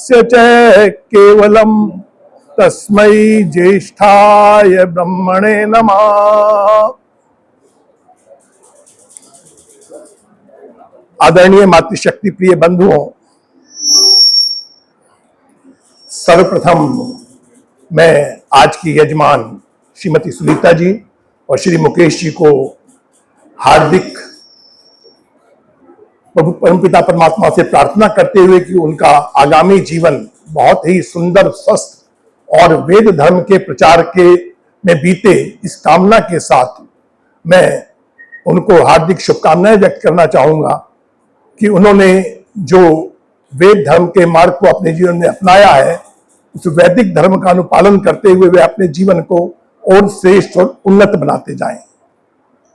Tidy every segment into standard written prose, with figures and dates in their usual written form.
तस्य च केवलम तस्मै ज्येष्ठाय ब्रह्मणे नमः। आदरणीय मातृशक्ति प्रिय बंधुओं, सर्वप्रथम मैं आज की यजमान श्रीमती सुनीता जी और श्री मुकेश जी को हार्दिक प्रभु परमपिता परमात्मा से प्रार्थना करते हुए कि उनका आगामी जीवन बहुत ही सुंदर, स्वस्थ और वेद धर्म के प्रचार के में बीते, इस कामना के साथ मैं उनको हार्दिक शुभकामनाएं व्यक्त करना चाहूंगा कि उन्होंने जो वेद धर्म के मार्ग को अपने जीवन में अपनाया है, उस वैदिक धर्म का अनुपालन करते हुए वे अपने जीवन को और श्रेष्ठ और उन्नत बनाते जाएं।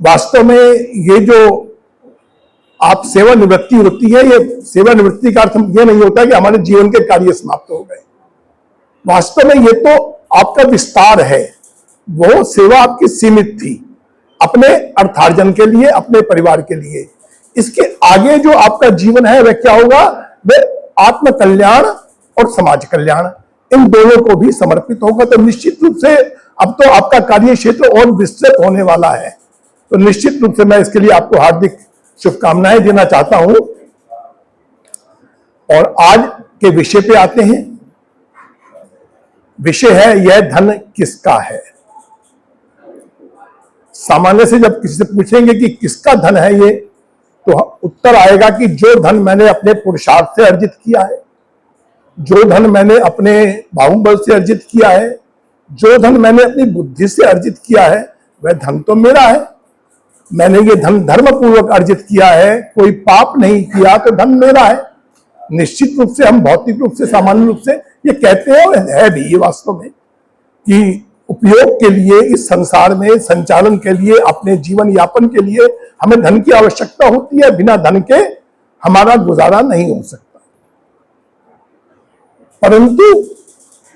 वास्तव में ये जो आप सेवानिवृत्ति होती है, ये सेवानिवृत्ति का अर्थ ये नहीं होता कि हमारे जीवन के कार्य समाप्त हो गए। वास्तव में ये तो आपका विस्तार है। वो सेवा आपकी सीमित थी अपने अर्थार्जन के लिए, अपने परिवार के लिए। इसके आगे जो आपका जीवन है वह क्या होगा? वह आत्म कल्याण और समाज कल्याण, इन दोनों को भी समर्पित होगा। तो निश्चित रूप से अब तो आपका कार्य क्षेत्र और विस्तृत होने वाला है। तो निश्चित रूप से मैं इसके लिए आपको हार्दिक शुभकामनाएं देना चाहता हूं। और आज के विषय पे आते हैं। विषय है यह धन किसका है। सामान्य से जब किसी से पूछेंगे कि किसका धन है ये, तो उत्तर आएगा कि जो धन मैंने अपने पुरुषार्थ से अर्जित किया है, जो धन मैंने अपने बाहुबल से अर्जित किया है, जो धन मैंने अपनी बुद्धि से अर्जित किया है, वह धन तो मेरा है। मैंने ये धन धर्म पूर्वक अर्जित किया है, कोई पाप नहीं किया, तो धन मेरा है। निश्चित रूप से हम भौतिक रूप से, सामान्य रूप से ये कहते हैं, और है भी ये वास्तव में, कि उपयोग के लिए, इस संसार में संचालन के लिए, अपने जीवन यापन के लिए हमें धन की आवश्यकता होती है। बिना धन के हमारा गुजारा नहीं हो सकता। परंतु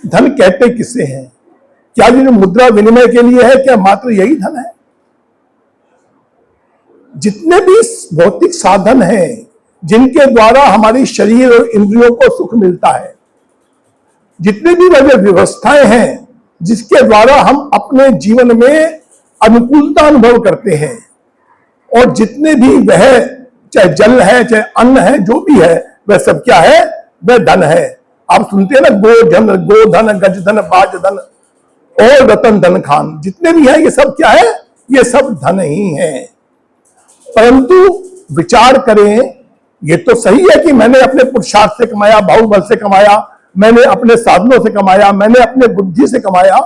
धन कहते किसे हैं? क्या जो मुद्रा विनिमय के लिए है, क्या मात्र यही धन है? जितने भी भौतिक साधन हैं जिनके द्वारा हमारी शरीर और इंद्रियों को सुख मिलता है, जितनी भी वह व्यवस्थाएं हैं जिसके द्वारा हम अपने जीवन में अनुकूलता अनुभव करते हैं, और जितने भी वह, चाहे जल है, चाहे अन्न है, जो भी है, वह सब क्या है? वह धन है। आप सुनते हैं ना, गोधन, गजधन, बाजधन और रतन धन खान, जितने भी हैं ये सब क्या है? ये सब धन ही है। परंतु विचार करें, ये तो सही है कि मैंने अपने पुरुषार्थ से कमाया, बाहुबल से कमाया, मैंने अपने साधनों से कमाया, मैंने अपने बुद्धि से कमाया,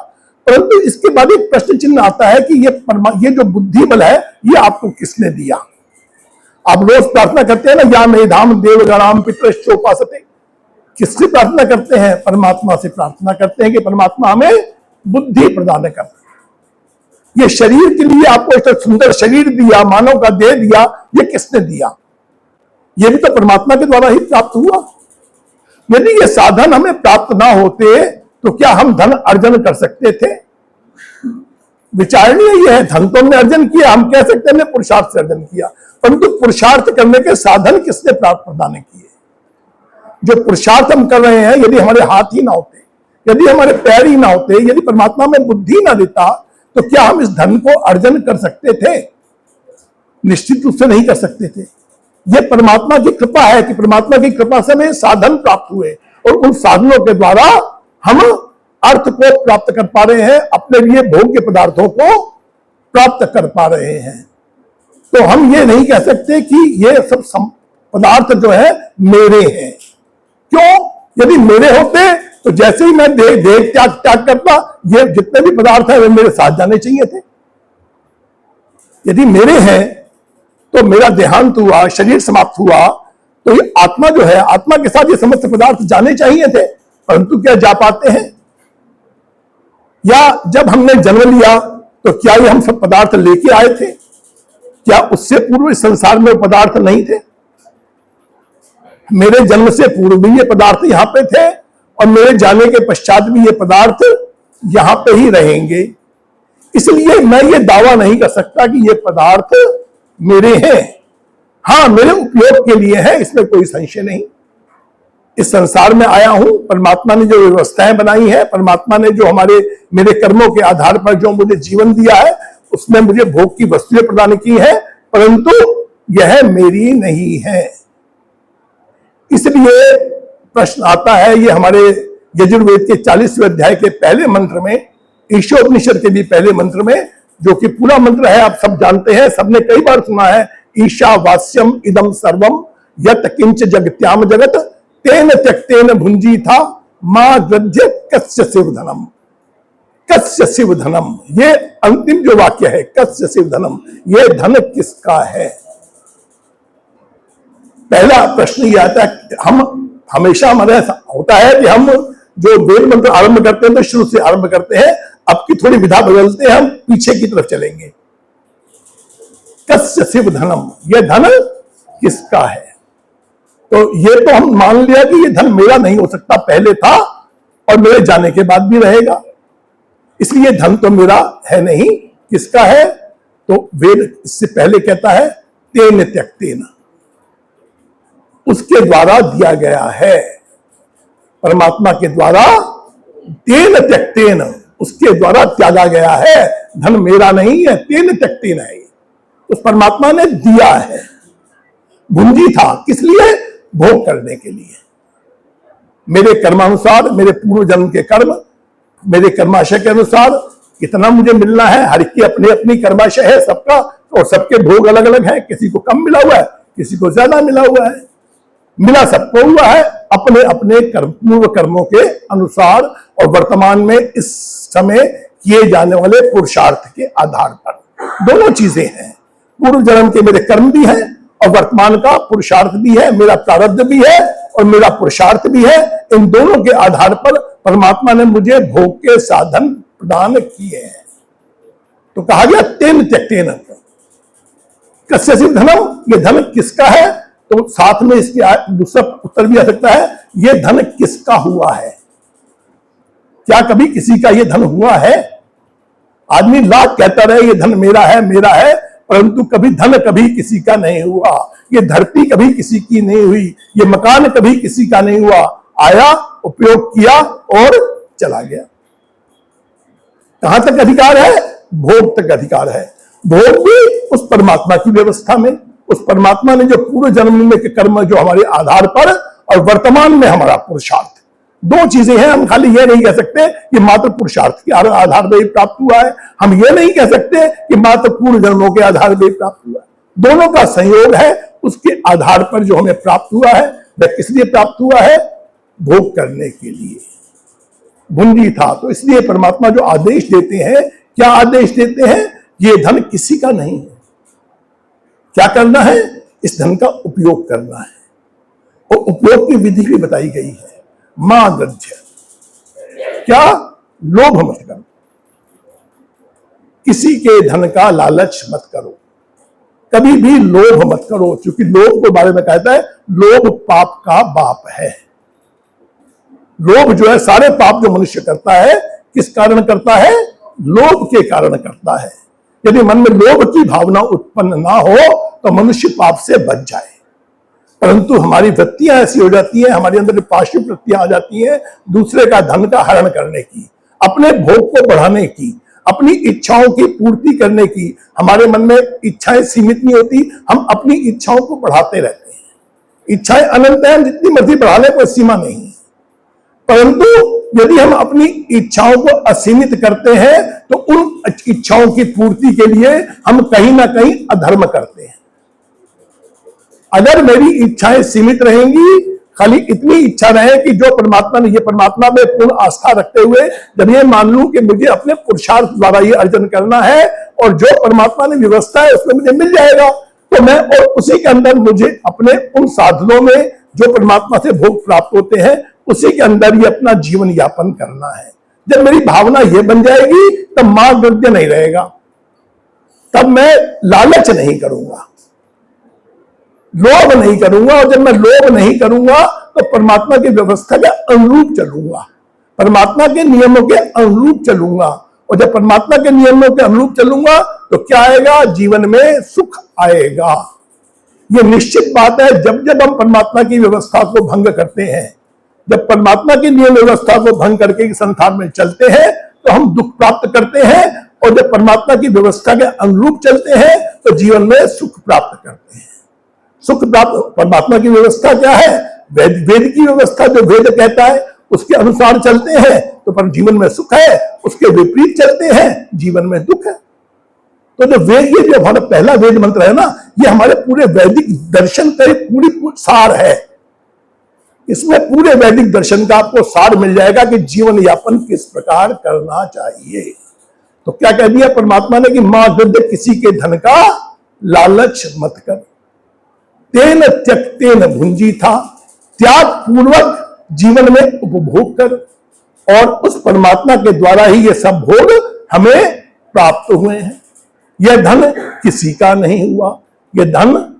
परंतु इसके बाद एक प्रश्न चिन्ह आता है कि ये जो बुद्धि बल है, ये आपको किसने दिया? आप रोज प्रार्थना करते हैं ना, या मेधाम देवगणाम पितृश्चोपासते। किससे प्रार्थना करते हैं? परमात्मा से प्रार्थना करते हैं कि परमात्मा हमें बुद्धि प्रदान कर। ये शरीर के लिए आपको एक सुंदर शरीर दिया, मानव का देह दिया, ये किसने दिया? ये भी तो परमात्मा के द्वारा ही प्राप्त हुआ। यदि ये साधन हमें प्राप्त ना होते तो क्या हम धन अर्जन कर सकते थे? विचारणीय ये है, धन तो हमने अर्जन किया, हम कह सकते हैं हमने पुरुषार्थ से अर्जन किया, परंतु पुरुषार्थ करने के साधन किसने प्राप्त प्रदान किए? जो पुरुषार्थ हम कर रहे हैं, यदि हमारे हाथ ही ना होते, यदि हमारे पैर ही ना होते, यदि परमात्मा में बुद्धि ना देता, तो क्या हम इस धन को अर्जन कर सकते थे? निश्चित रूप से नहीं कर सकते थे। यह परमात्मा की कृपा है कि परमात्मा की कृपा से हमें साधन प्राप्त हुए, और उन साधनों के द्वारा हम अर्थ को प्राप्त कर पा रहे हैं, अपने लिए भोग्य पदार्थों को प्राप्त कर पा रहे हैं। तो हम ये नहीं कह सकते कि ये सब पदार्थ जो है मेरे हैं। क्यों? यदि मेरे होते तो जैसे ही मैं देह त्याग करता, ये जितने भी पदार्थ हैं वे मेरे साथ जाने चाहिए थे। यदि मेरे हैं तो मेरा देहांत हुआ, शरीर समाप्त हुआ, तो ये आत्मा जो है, आत्मा के साथ ये समस्त पदार्थ जाने चाहिए थे, परंतु क्या जा पाते हैं? या जब हमने जन्म लिया तो क्या ये हम सब पदार्थ लेके आए थे? क्या उससे पूर्व इस संसार में पदार्थ नहीं थे? मेरे जन्म से पूर्व भी ये पदार्थ यहां पे थे, और मेरे जाने के पश्चात भी ये पदार्थ यहां पे ही रहेंगे। इसलिए मैं ये दावा नहीं कर सकता कि ये पदार्थ मेरे हैं। हाँ, मेरे उपयोग के लिए है, इसमें कोई संशय नहीं। इस संसार में आया हूं, परमात्मा ने जो व्यवस्थाएं बनाई है, परमात्मा ने जो मेरे कर्मों के आधार पर जो मुझे जीवन दिया है, उसमें मुझे भोग की वस्तुएं प्रदान की है, परंतु यह मेरी नहीं है। इसलिए प्रश्न आता है, ये हमारे यजुर्वेद के 40वें अध्याय के पहले मंत्र में, ईशोपनिषद के भी पहले मंत्र में, जो कि पूरा मंत्र है, आप सब जानते हैं, सबने कई बार सुना है, ईशावास्यम इदम सर्वम यत किंच जगत्याम जगत तेन त्यक्तेन भुंजी था मां गद्य कस्य शिवधनम। कस्य शिवधनम, ये अंतिम जो वाक्य है, कस्य शिवधनम, ये धन किसका है। पहला प्रश्न ये आता है, हम हमेशा हमारे होता है कि हम जो वेद मंत्र आरंभ करते हैं तो शुरू से आरंभ करते हैं, अब की थोड़ी विधा बदलते हैं, हम पीछे की तरफ चलेंगे। कस्य शिवधनम, यह धन किसका है। तो ये तो हम मान लिया कि ये धन मेरा नहीं हो सकता, पहले था और मेरे जाने के बाद भी रहेगा, इसलिए धन तो मेरा है नहीं, किसका है। तो वेद इससे पहले कहता है तेन त्यक्तेन, उसके द्वारा दिया गया है, परमात्मा के द्वारा, तेन त्यक्तेन, उसके द्वारा त्यागा गया है, धन मेरा नहीं है, तेन त्यक्तेन है, उस परमात्मा ने दिया है। भुंजी था, किस लिए, भोग करने के लिए, मेरे कर्मानुसार, मेरे पूर्व जन्म के कर्म, मेरे कर्माशय के अनुसार कितना मुझे मिलना है, हर की अपनी अपनी कर्माशय है सबका, और सबके भोग अलग अलग हैं, किसी को कम मिला हुआ है, किसी को ज्यादा मिला हुआ है, मिला सबको हुआ है अपने अपने कर्म, पूर्व कर्मों के अनुसार, और वर्तमान में इस समय किए जाने वाले पुरुषार्थ के आधार पर। दोनों चीजें हैं, पूर्व जन्म के मेरे कर्म भी हैं और वर्तमान का पुरुषार्थ भी है, मेरा प्रारब्ध भी है और मेरा पुरुषार्थ भी है। इन दोनों के आधार पर परमात्मा ने मुझे भोग के साधन प्रदान किए हैं। तो कहा गया तेन त्यक्तेन कस्य शिवधनम, ये धन किसका है। तो साथ में इसके दूसरा उत्तर भी आ सकता है, ये धन किसका हुआ है। क्या कभी किसी का ये धन हुआ है। आदमी लाख कहता रहे ये धन मेरा है, परंतु कभी धन कभी किसी का नहीं हुआ, ये धरती कभी किसी की नहीं हुई, ये मकान कभी किसी का नहीं हुआ, आया, उपयोग किया और चला गया। कहां तक अधिकार है, भोग तक अधिकार है। भोग भी उस परमात्मा की व्यवस्था में, उस परमात्मा ने जो पूर्व जन्म में के कर्म जो हमारे आधार पर, और वर्तमान में हमारा पुरुषार्थ, दो चीजें हैं। हम खाली ये नहीं कह सकते कि मात्र पुरुषार्थ के आधार पर प्राप्त हुआ है, हम ये नहीं कह सकते कि मात्र पूर्व जन्मों के आधार पर प्राप्त हुआ है। दोनों का संयोग है, उसके आधार पर जो हमें प्राप्त हुआ है वह किस लिए प्राप्त हुआ है, भोग करने के लिए। भुंजी था, तो इसलिए परमात्मा जो आदेश देते हैं, क्या आदेश देते हैं, ये धन किसी का नहीं है। क्या करना है, इस धन का उपयोग करना है, और उपयोग की विधि भी बताई गई है। मां गद्य, क्या, लोभ मत करो, किसी के धन का लालच मत करो, कभी भी लोभ मत करो, क्योंकि लोभ के बारे में कहता है लोभ पाप का बाप है। लोभ जो है, सारे पाप जो मनुष्य करता है किस कारण करता है, लोभ के कारण करता है। यदि मन में लोभ की भावना उत्पन्न ना हो तो मनुष्य पाप से बच जाए, परंतु हमारी वृत्तियां ऐसी हो जाती हैं, हमारे अंदर पाशु वृत्तियां आ जाती हैं दूसरे का धन का हरण करने की, अपने भोग को बढ़ाने की, अपनी इच्छाओं की पूर्ति करने की। हमारे मन में इच्छाएं सीमित नहीं होती, हम अपनी इच्छाओं को बढ़ाते रहते हैं। इच्छाएं अनंत हैं, जितनी मर्जी बढ़ा ले कोई सीमा नहीं है, परंतु यदि हम अपनी इच्छाओं को असीमित करते हैं तो उन इच्छाओं की पूर्ति के लिए हम कहीं ना कहीं अधर्म करते हैं। अगर मेरी इच्छाएं सीमित रहेंगी, खाली इतनी इच्छा रहे कि जो परमात्मा ने, ये परमात्मा में पूर्ण आस्था रखते हुए जब ये मान लूं कि मुझे अपने पुरुषार्थ द्वारा ये अर्जन करना है और जो परमात्मा ने व्यवस्था है उसमें मुझे मिल जाएगा, तो मैं और उसी के अंदर मुझे अपने उन साधनों में जो परमात्मा से भोग प्राप्त होते हैं उसी के अंदर ही अपना जीवन यापन करना है। जब मेरी भावना ये बन जाएगी तब मां गद्य नहीं रहेगा, तब मैं लालच नहीं करूंगा, लोभ नहीं करूंगा, और जब मैं लोभ नहीं करूंगा तो परमात्मा की व्यवस्था के अनुरूप चलूंगा, परमात्मा के नियमों के अनुरूप चलूंगा। और जब परमात्मा के नियमों के अनुरूप चलूंगा तो क्या आएगा, जीवन में सुख आएगा। ये निश्चित बात है। जब जब हम परमात्मा की व्यवस्था को भंग करते हैं, जब परमात्मा की नियम व्यवस्था को भंग करके संसार में चलते हैं तो हम दुख प्राप्त करते हैं, और जब परमात्मा की व्यवस्था के अनुरूप चलते हैं तो जीवन में सुख प्राप्त करते हैं। सुख प्राप्त, परमात्मा की व्यवस्था क्या है? वेद की व्यवस्था, जो वेद कहता है उसके अनुसार चलते हैं तो पर जीवन में सुख है, उसके विपरीत चलते हैं जीवन में दुख है। तो जो वेद, ये जो हमारा पहला वेद मंत्र है ना, ये हमारे पूरे वैदिक दर्शन का पूरी सार है। इसमें पूरे वैदिक दर्शन का आपको सार मिल जाएगा कि जीवन यापन किस प्रकार करना चाहिए। तो क्या कह दिया परमात्मा ने कि मां गद्य किसी के धन का लालच मत कर, तेन त्यक्तेन भुंजी था, त्याग पूर्वक जीवन में उपभोग कर, और उस परमात्मा के द्वारा ही ये सब भोग हमें प्राप्त हुए हैं। यह धन किसी का नहीं हुआ, यह धन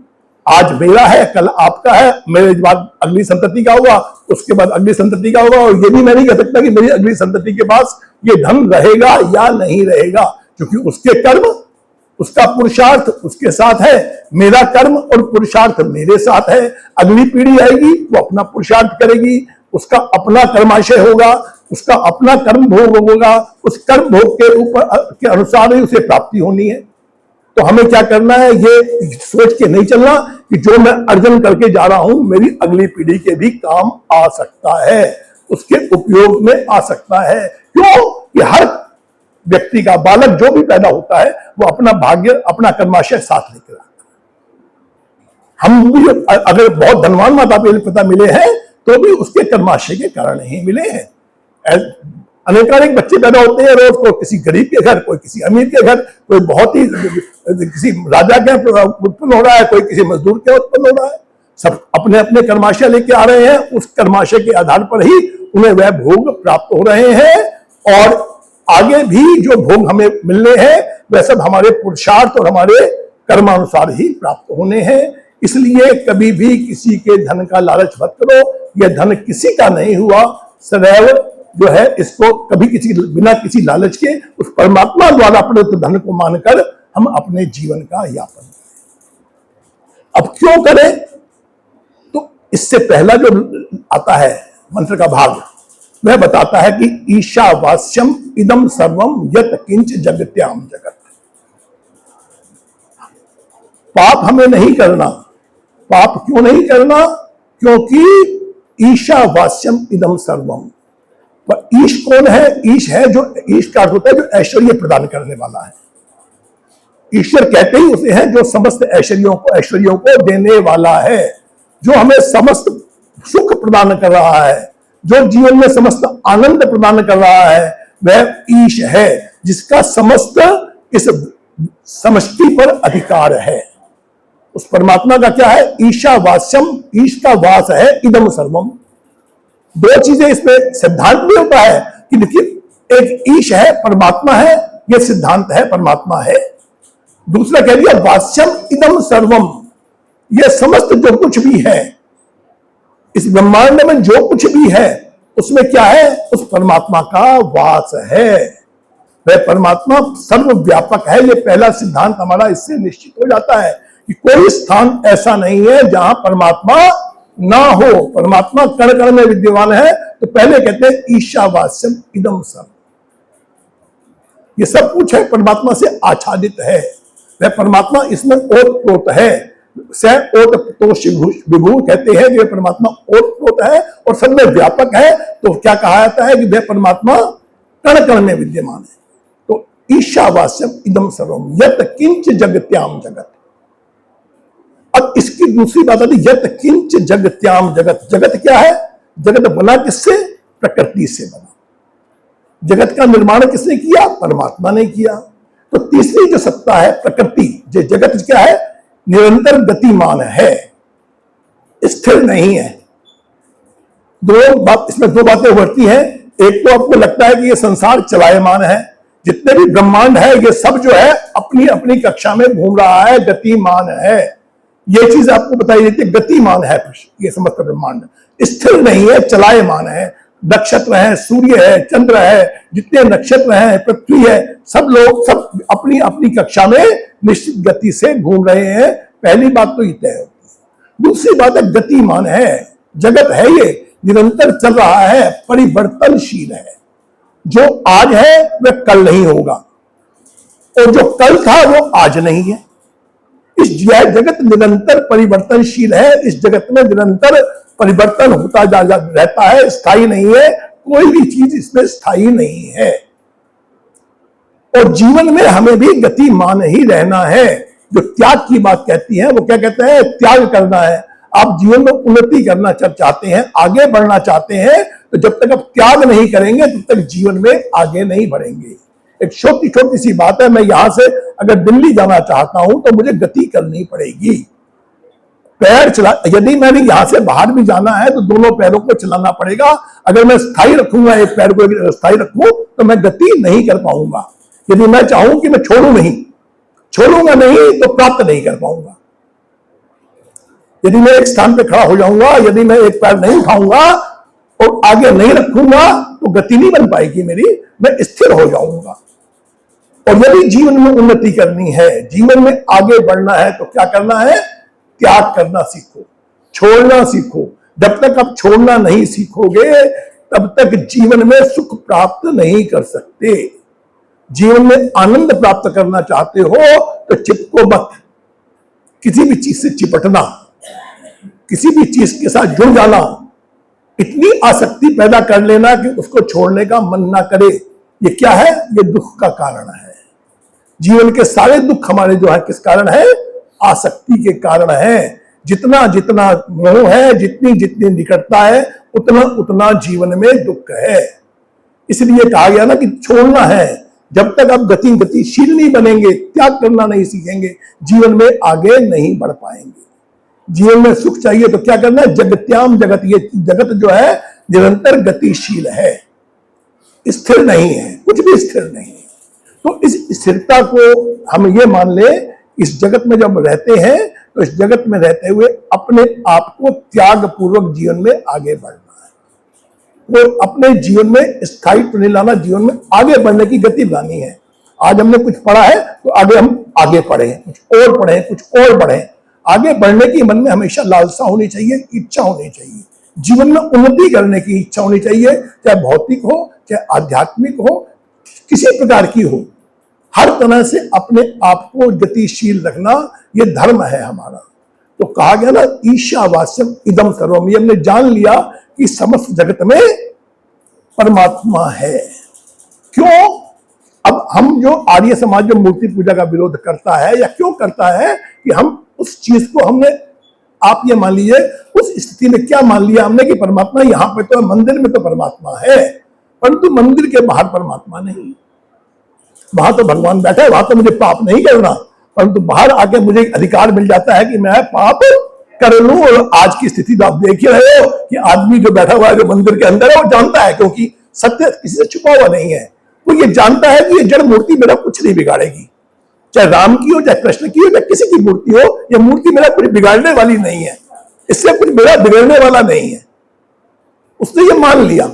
आज मेरा है, कल आपका है, मेरे बाद अगली संतति का होगा, उसके बाद अगली संतति का होगा, और ये भी मैं नहीं कह सकता कि मेरी अगली संतति के पास ये धन रहेगा या नहीं रहेगा, क्योंकि उसके कर्म, उसका पुरुषार्थ उसके साथ है, मेरा कर्म और पुरुषार्थ मेरे साथ है। अगली पीढ़ी आएगी, वो अपना पुरुषार्थ करेगी, उसका अपना कर्माशय होगा, उसका अपना कर्म भोग होगा, उस कर्म भोग के ऊपर के अनुसार ही उसे प्राप्ति होनी है। तो हमें क्या करना है, ये सोच के नहीं चलना कि जो मैं अर्जन करके जा रहा हूं मेरी अगली पीढ़ी के भी काम आ सकता है, उसके उपयोग में आ सकता है। क्यों? कि हर व्यक्ति का, बालक जो भी पैदा होता है वो अपना भाग्य, अपना कर्माशय साथ लेकर आता है। हम भी अगर बहुत धनवान माता पिता मिले हैं तो भी उसके कर्माशय के कारण ही मिले हैं। अनेकानेक बच्चे पैदा होते हैं रोज, कोई किसी गरीब के घर, कोई किसी अमीर के घर, कोई बहुत ही किसी राजा के उत्पन्न हो रहा है, कोई किसी मजदूर के उत्पन्न हो रहा है। सब अपने अपने कर्माशय लेके आ रहे हैं, उस कर्माशय के आधार पर ही उन्हें वह भोग प्राप्त हो रहे हैं, और आगे भी जो भोग हमें मिलने हैं वह सब हमारे पुरुषार्थ और हमारे कर्मानुसार ही प्राप्त होने हैं। इसलिए कभी भी किसी के धन का लालच मत करो, यह धन किसी का नहीं हुआ, सदैव जो है इसको कभी किसी बिना किसी लालच के उस परमात्मा द्वारा प्रदत्त धन को मानकर हम अपने जीवन का यापन करें। अब क्यों करें? तो इससे पहला जो आता है मंत्र का भाग, वह बताता है कि ईशावास्यम इदम सर्वम यत किंच जगत्याम जगत। पाप हमें नहीं करना। पाप क्यों नहीं करना? क्योंकि ईशावास्यम इदम सर्वम। पर ईश कौन है? ईश है जो, ईश का अर्थ होता है जो ऐश्वर्य प्रदान करने वाला है। ईश्वर कहते ही उसे है जो समस्त ऐश्वर्यों को देने वाला है, जो हमें समस्त सुख प्रदान कर रहा है, जो जीवन में समस्त आनंद प्रदान कर रहा है, वह ईश है, जिसका समस्त इस समष्टि पर अधिकार है। उस परमात्मा का क्या है? ईशावास्यम, ईश का वास है, इदम सर्वम। दो चीजें इसमें सिद्धांत भी होता है कि देखिए, एक ईश है, परमात्मा है, यह सिद्धांत है, परमात्मा है। दूसरा कह दिया वास्यम इदम सर्वम, यह समस्त जो कुछ भी है इस ब्रह्मांड में, जो कुछ भी है उसमें क्या है? उस परमात्मा का वास है। वह परमात्मा सर्वव्यापक है। यह पहला सिद्धांत हमारा इससे निश्चित हो जाता है कि कोई स्थान ऐसा नहीं है जहां परमात्मा ना हो। परमात्मा कण कण में विद्यमान है। तो पहले कहते हैं ईशावास्यम इदम सर्वम, ये सब कुछ है परमात्मा से आच्छादित है। वह परमात्मा इसमें ओतप्रोत है। स ओतप्रोत विभू कहते हैं कि वह परमात्मा ओतप्रोत है और सब में व्यापक है। तो क्या कहा जाता है कि वह परमात्मा कण कण में विद्यमान है। तो ईशावास्यम इदम सर्वम यत किंच जगत्याम जगत। अब इसकी दूसरी बात आती है, यत किंच जगत्याम जगत। जगत क्या है? जगत बना किससे? प्रकृति से बना। जगत का निर्माण किसने किया? परमात्मा ने किया। तो तीसरी जो सत्ता है प्रकृति, जो जगत क्या है? निरंतर गतिमान है, स्थिर नहीं है। इसमें दो बातें उभरती हैं। एक तो आपको लगता है कि ये संसार चलायमान है, जितने भी ब्रह्मांड है ये सब जो है अपनी अपनी कक्षा में घूम रहा है, गतिमान है। ये चीज आपको बताई जाती है, गतिमान है ये समस्त ब्रह्मांड, स्थिर नहीं है, चलायमान है। नक्षत्र है, सूर्य है, चंद्र है, जितने नक्षत्र हैं, पृथ्वी है, सब लोग सब अपनी अपनी कक्षा में निश्चित गति से घूम रहे हैं। पहली बात तो ये तय होती है। दूसरी बात है गतिमान है, जगत है निरंतर चल रहा है, परिवर्तनशील है। जो आज है वह कल नहीं होगा, और जो कल था वो आज नहीं है। इस जगत निरंतर परिवर्तनशील है। इस जगत में निरंतर परिवर्तन होता जा रहता है, स्थायी नहीं है। कोई भी चीज इसमें स्थायी नहीं है। और जीवन में हमें भी गतिमान ही रहना है। जो त्याग की बात कहती है, वो क्या कहते हैं? त्याग करना है। आप जीवन में उन्नति करना चाहते हैं, आगे बढ़ना चाहते हैं, तो जब तक आप त्याग नहीं करेंगे तब तक जीवन में आगे नहीं बढ़ेंगे। एक छोटी छोटी सी बात है, मैं यहां से अगर दिल्ली जाना चाहता हूं तो मुझे गति करनी पड़ेगी। पैर चला, यदि मैंने यहां से बाहर भी जाना है तो दोनों पैरों को चलाना पड़ेगा। अगर मैं स्थायी रखूंगा, एक पैर को स्थायी रखूं, तो मैं गति नहीं कर पाऊंगा। यदि मैं चाहूं कि मैं छोड़ूंगा नहीं तो प्राप्त नहीं कर पाऊंगा। यदि मैं एक स्थान पे खड़ा हो जाऊंगा, यदि मैं एक पैर नहीं उठाऊंगा और आगे नहीं रखूंगा, तो गति नहीं बन पाएगी मेरी, मैं स्थिर हो जाऊंगा। और यदि जीवन में उन्नति करनी है, जीवन में आगे बढ़ना है, तो क्या करना है? त्याग करना सीखो, छोड़ना सीखो। जब तक आप छोड़ना नहीं सीखोगे तब तक जीवन में सुख प्राप्त नहीं कर सकते। जीवन में आनंद प्राप्त करना चाहते हो तो चिपको मत। किसी भी चीज से चिपटना, किसी भी चीज के साथ जुड़ जाना, इतनी आसक्ति पैदा कर लेना कि उसको छोड़ने का मन ना करे, ये क्या है? ये दुख का कारण है। जीवन के सारे दुख हमारे जो है किस कारण है? आसक्ति के कारण है। जितना जितना मोह है, जितनी जितनी निकटता है, उतना उतना जीवन में दुख है। इसलिए कहा गया ना कि छोड़ना है। जब तक आप गतिशील नहीं बनेंगे, त्याग करना नहीं सीखेंगे, जीवन में आगे नहीं बढ़ पाएंगे। जीवन में सुख चाहिए तो क्या करना है? जगत्याम जगत, ये जगत जो है निरंतर गतिशील है, स्थिर नहीं है, कुछ भी स्थिर नहीं है। तो इस स्थिरता को हम ये मान ले, इस जगत में जब रहते हैं तो इस जगत में रहते हुए अपने आप को त्याग पूर्वक जीवन में आगे बढ़ना है। वो अपने जीवन में स्थायित्व नहीं लाना, जीवन में आगे बढ़ने की गति लानी है। आज हमने कुछ पढ़ा है तो आगे हम आगे पढ़ें, कुछ और पढ़ें, कुछ और पढ़ें। आगे बढ़ने की मन में हमेशा लालसा होनी चाहिए, इच्छा होनी चाहिए। जीवन में उन्नति करने की इच्छा होनी चाहिए, चाहे भौतिक हो, चाहे आध्यात्मिक हो, किसी प्रकार की हो। हर तरह से अपने आप को गतिशील रखना, ये धर्म है हमारा। तो कहा गया ना, ईशावास्यम इदम सर्वम, ये हमने जान लिया कि समस्त जगत में परमात्मा है। क्यों? अब हम जो आर्य समाज जो मूर्ति पूजा का विरोध करता है या क्यों करता है कि हम उस चीज को हमने, आप ये मान लीजिए, उस स्थिति में क्या मान लिया हमने कि परमात्मा यहां पे तो मंदिर में तो परमात्मा है, परंतु मंदिर के बाहर परमात्मा नहीं। वहां तो भगवान बैठा है, वहां तो मुझे पाप नहीं करना, परंतु बाहर आके मुझे अधिकार मिल जाता है कि मैं पाप कर लूं। और आज की स्थिति तो आप देख ही रहे हो कि आदमी जो बैठा हुआ है, जो मंदिर के अंदर है, वो जानता है, क्योंकि सत्य किसी से छुपा हुआ नहीं है। वो ये जानता है कि ये जड़ मूर्ति मेरा कुछ नहीं बिगाड़ेगी, चाहे राम की हो, चाहे कृष्ण की हो, चाहे किसी की मूर्ति हो, ये मूर्ति मेरा कुछ बिगाड़ने वाली नहीं है, इससे कुछ मेरा बिगड़ने वाला नहीं है। उसने ये मान लिया,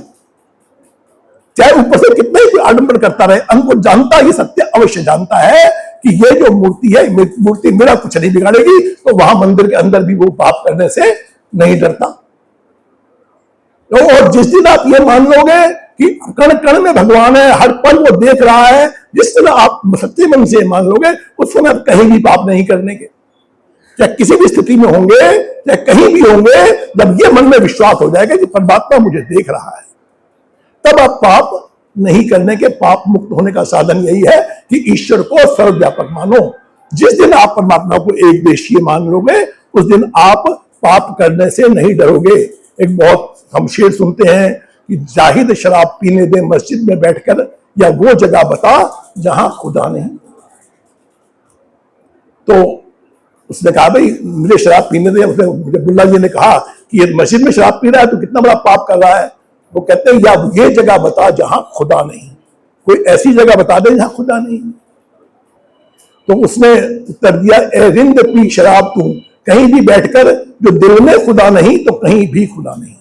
चाहे ऊपर से कितना ही आडंबर करता रहे, अंको जानता, ये सत्य अवश्य जानता है कि ये जो मूर्ति है, मूर्ति मेरा कुछ नहीं बिगाड़ेगी। तो वहां मंदिर के अंदर भी वो पाप करने से नहीं डरता। और जिस दिन आप ये मान लोगे कि कण कण में भगवान है, हर पल वो देख रहा है, जिस दिन आप सच्चे मन से मान लोगे, उस समय आप कहीं भी पाप नहीं करने के, चाहे किसी भी स्थिति में होंगे, चाहे कहीं भी होंगे। जब ये मन में विश्वास हो जाएगा कि परमात्मा मुझे देख रहा है, तब आप पाप नहीं करने के, पाप मुक्त होने का साधन यही है कि ईश्वर को सर्वव्यापक मानो। जिस दिन आप परमात्मा को एक देशीय मान लोगे, उस दिन आप पाप करने से नहीं डरोगे। एक बहुत हम शेर सुनते हैं कि जाहिद शराब पीने दे मस्जिद में बैठकर, या वो जगह बता जहां खुदा नहीं। तो उसने कहा, भाई मुझे शराब पीने दे। मुझे बुल्ला जी ने कहा कि ये मस्जिद में शराब पी रहा है तो कितना बड़ा पाप कर रहा है। वो कहते हैं, या ये जगह बता जहां खुदा नहीं, कोई ऐसी जगह बता दे जहां खुदा नहीं। तो उसने उत्तर दिया, ए रिंद पी शराब तू, कहीं भी बैठकर, जो दिल में खुदा नहीं तो कहीं भी खुदा नहीं।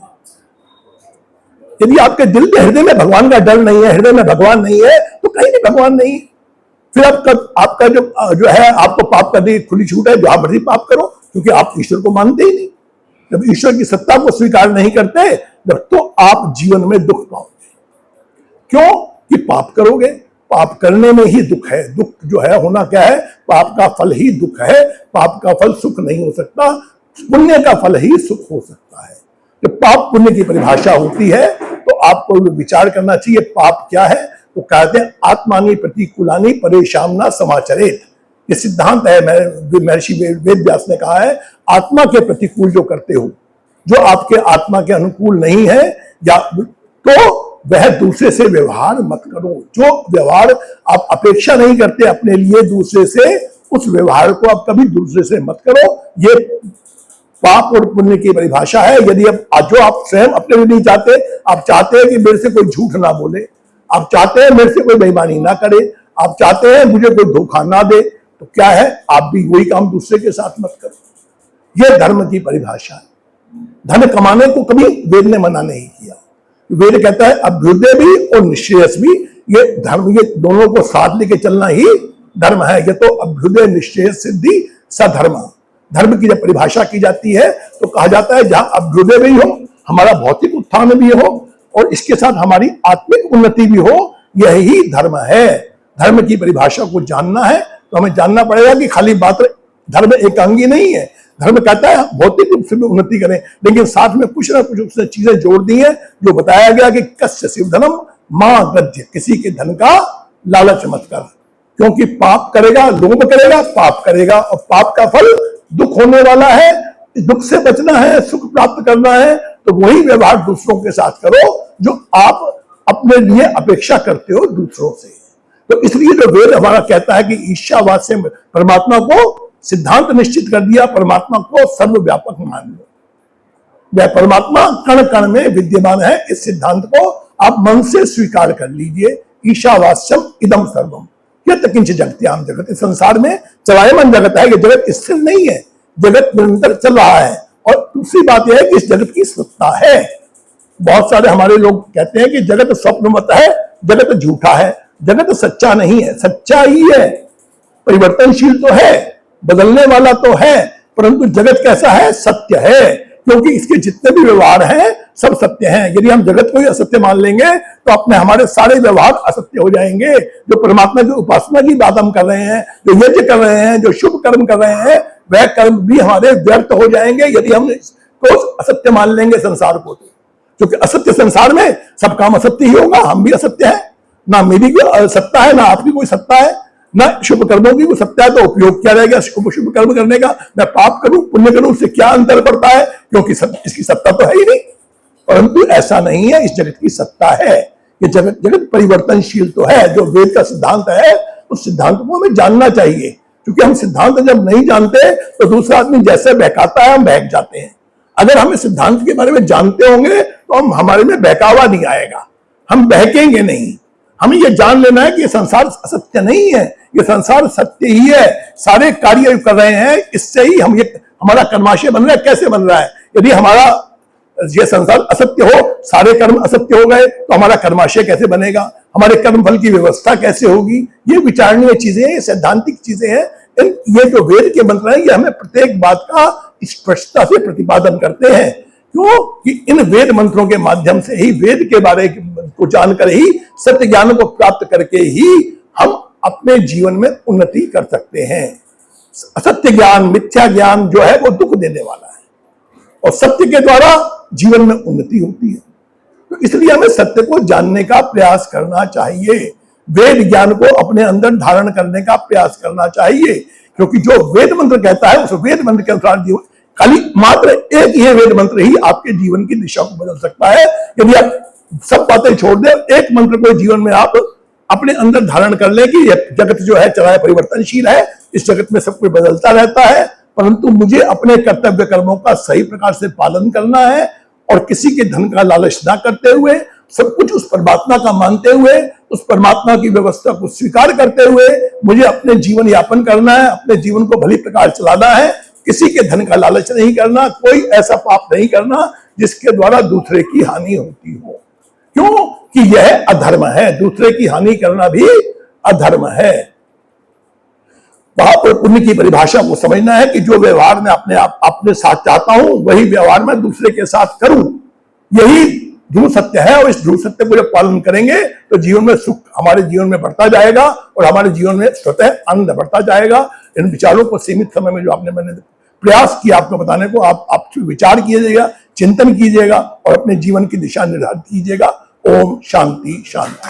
यदि आपके दिल के हृदय में भगवान का डर नहीं है, हृदय में भगवान नहीं है, तो कहीं भी भगवान नहीं। फिर आपका जो है, आपको पाप करने की खुली छूट है, जो आप मर्जी पाप करो, क्योंकि आप ईश्वर को मानते ही नहीं। जब ईश्वर की सत्ता को स्वीकार नहीं करते, तो आप जीवन में दुख पाओगे। क्यों? कि पाप करोगे, पाप करने में ही दुख है। दुख जो है होना क्या है? पाप का फल ही दुख है। पाप का फल सुख नहीं हो सकता, पुण्य का फल ही सुख हो सकता है। जब पाप पुण्य की परिभाषा होती है तो आपको विचार करना चाहिए पाप क्या है। तो कहते हैं आत्मानी प्रतिकूलानी परेशान समाचरेत। ये सिद्धांत है, महर्षि वेद व्यास ने कहा है, आत्मा के प्रतिकूल जो करते हो, जो आपके आत्मा के अनुकूल नहीं है, या तो वह दूसरे से व्यवहार मत करो। जो व्यवहार आप अपेक्षा नहीं करते अपने लिए दूसरे से, उस व्यवहार को आप कभी दूसरे से मत करो। ये पाप और पुण्य की परिभाषा है। यदि जो आप स्वयं अपने लिए नहीं चाहते, आप चाहते हैं कि मेरे से कोई झूठ ना बोले, आप चाहते हैं मेरे से कोई बेईमानी ना करे, आप चाहते हैं मुझे कोई धोखा ना दे, तो क्या है, आप भी वही काम दूसरे के साथ मत करो। यह धर्म की परिभाषा है। धन कमाने को कभी वेद ने मना नहीं किया। वेद कहता है अभ्युदय भी और निश्रेयस भी, ये धर्म, ये दोनों को साथ लेके चलना ही धर्म है। ये तो अभ्युदय निश्रेयस सिद्धि सधर्म। धर्म की जब परिभाषा की जाती है तो कहा जाता है जहां अभ्युदय भी हो, हमारा भौतिक उत्थान भी हो, और इसके साथ हमारी आत्मिक उन्नति भी हो, यही धर्म है। धर्म की परिभाषा को जानना है तो हमें जानना पड़ेगा कि खाली बात धर्म एकांगी नहीं है। धर्म कहता है भौतिक रूप से भी उन्नति करें, लेकिन साथ में कुछ ना कुछ उसने चीजें जोड़ दी हैं, जो बताया गया कि कस्य शिव धनम मां गद्य, किसी के धन का लालच मत कर, क्योंकि पाप करेगा, लोभ करेगा, पाप करेगा, और पाप का फल दुख होने वाला है। दुख से बचना है, सुख प्राप्त करना है, तो वही व्यवहार दूसरों के साथ करो जो आप अपने लिए अपेक्षा करते हो दूसरों से। तो इसलिए जो वेद हमारा कहता है कि ईर्ष्यावाद से परमात्मा को सिद्धांत निश्चित कर दिया, परमात्मा को सर्वव्यापक मान लो, वह परमात्मा कण कण में विद्यमान है। इस सिद्धांत को आप मन से स्वीकार कर लीजिए। ईशावास्यम इदम सर्वम यत् किंच जगत्याम जगत। इस संसार में चलायमान जगत है, ये जगत स्थिर नहीं है, जगत निरंतर चल रहा है। और दूसरी बात यह है कि इस जगत की सत्ता है। बहुत सारे हमारे लोग कहते हैं कि जगत स्वप्नवत है, जगत झूठा है। जगत सच्चा नहीं है, सच्चा ही है, परिवर्तनशील तो है, बदलने वाला तो है, परंतु जगत कैसा है? सत्य है, क्योंकि इसके जितने भी व्यवहार हैं सब सत्य हैं। यदि हम जगत को ही असत्य मान लेंगे तो अपने हमारे सारे व्यवहार असत्य हो जाएंगे। जो परमात्मा की उपासना की बात हम कर रहे हैं, जो यज्ञ कर रहे हैं, जो शुभ कर्म कर रहे हैं, वह कर्म भी हमारे व्यर्थ हो जाएंगे यदि हम इसको असत्य मान लेंगे संसार को। क्योंकि असत्य संसार में सब काम असत्य ही होगा। हम भी असत्य है, ना मेरी कोई सत्ता है, ना आपकी कोई सत्ता है, ना शुभ कर्मों की कोई सत्ता है। तो उपयोग क्या रहेगा शुभ कर्म करने का? मैं पाप करूं, पुण्य करूं, उससे क्या अंतर पड़ता है? क्योंकि इसकी सत्ता तो है ही नहीं। परंतु ऐसा नहीं है, इस जगत की सत्ता है। ये जगत परिवर्तनशील तो है। जो वेद का सिद्धांत है, उस सिद्धांत को हमें जानना चाहिए, क्योंकि हम सिद्धांत जब नहीं जानते तो दूसरा आदमी जैसे बहकाता है हम बहक जाते हैं। अगर हम इस सिद्धांत के बारे में जानते होंगे तो हमारे में बहकावा नहीं आएगा, हम बहकेंगे नहीं। हमें यह जान लेना है कि यह संसार असत्य नहीं है, यह संसार सत्य ही है। सारे कार्य कर रहे हैं, इससे ही हम ये हमारा कर्माशय बन रहा है। कैसे बन रहा है? यदि हमारा यह संसार असत्य हो, सारे कर्म असत्य हो गए, तो हमारा कर्माशय कैसे बनेगा? हमारे कर्म फल की व्यवस्था कैसे होगी? ये विचारणीय चीजें, ये सैद्धांतिक चीजें हैं। ये जो वेद के मंत्र हैं, ये हमें प्रत्येक बात का स्पष्टता से प्रतिपादन करते हैं। क्यों? कि इन वेद मंत्रों के माध्यम से ही, वेद के बारे को जानकर ही, सत्य ज्ञान को प्राप्त करके ही हम अपने जीवन में उन्नति कर सकते हैं। असत्य ज्ञान, मिथ्या ज्ञान जो है वो दुख देने वाला है, और सत्य के द्वारा जीवन में उन्नति होती है। तो इसलिए हमें सत्य को जानने का प्रयास करना चाहिए, वेद ज्ञान को अपने अंदर धारण करने का प्रयास करना चाहिए। क्योंकि जो वेद मंत्र कहता है, उस वेद मंत्र के अनुसार जीवन, खाली मात्र एक ही वेद मंत्र ही आपके जीवन की दिशा को बदल सकता है। यदि आप सब बातें छोड़ दें, एक मंत्र को जीवन में आप अपने अंदर धारण कर लें कि यह जगत जो है चला है, परिवर्तनशील है, इस जगत में सब कुछ बदलता रहता है, परंतु मुझे अपने कर्तव्य कर्मों का सही प्रकार से पालन करना है, और किसी के धन का लालच ना करते हुए, सब कुछ उस परमात्मा का मानते हुए, उस परमात्मा की व्यवस्था को स्वीकार करते हुए मुझे अपने जीवन यापन करना है, अपने जीवन को भली प्रकार चलाना है। किसी के धन का लालच नहीं करना, कोई ऐसा पाप नहीं करना जिसके द्वारा दूसरे की हानि होती हो। क्यों? कि यह अधर्म है, दूसरे की हानि करना भी अधर्म है। पाप और पुण्य की परिभाषा को समझना है कि जो व्यवहार मैं अपने साथ चाहता हूं, वही व्यवहार मैं दूसरे के साथ करूं। यही ध्रुव सत्य है, और इस ध्रुव सत्य को जब पालन करेंगे तो जीवन में सुख हमारे जीवन में बढ़ता जाएगा और हमारे जीवन में स्वतः आनंद बढ़ता जाएगा। इन विचारों को सीमित समय में जो मैंने प्रयास किया आपको बताने को, आप विचार कीजिएगा, चिंतन कीजिएगा और अपने जीवन की दिशा निर्धारित कीजिएगा। ओम शांति शांति।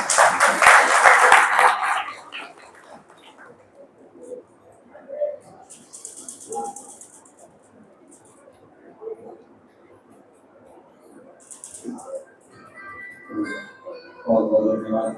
बहुत बहुत धन्यवाद।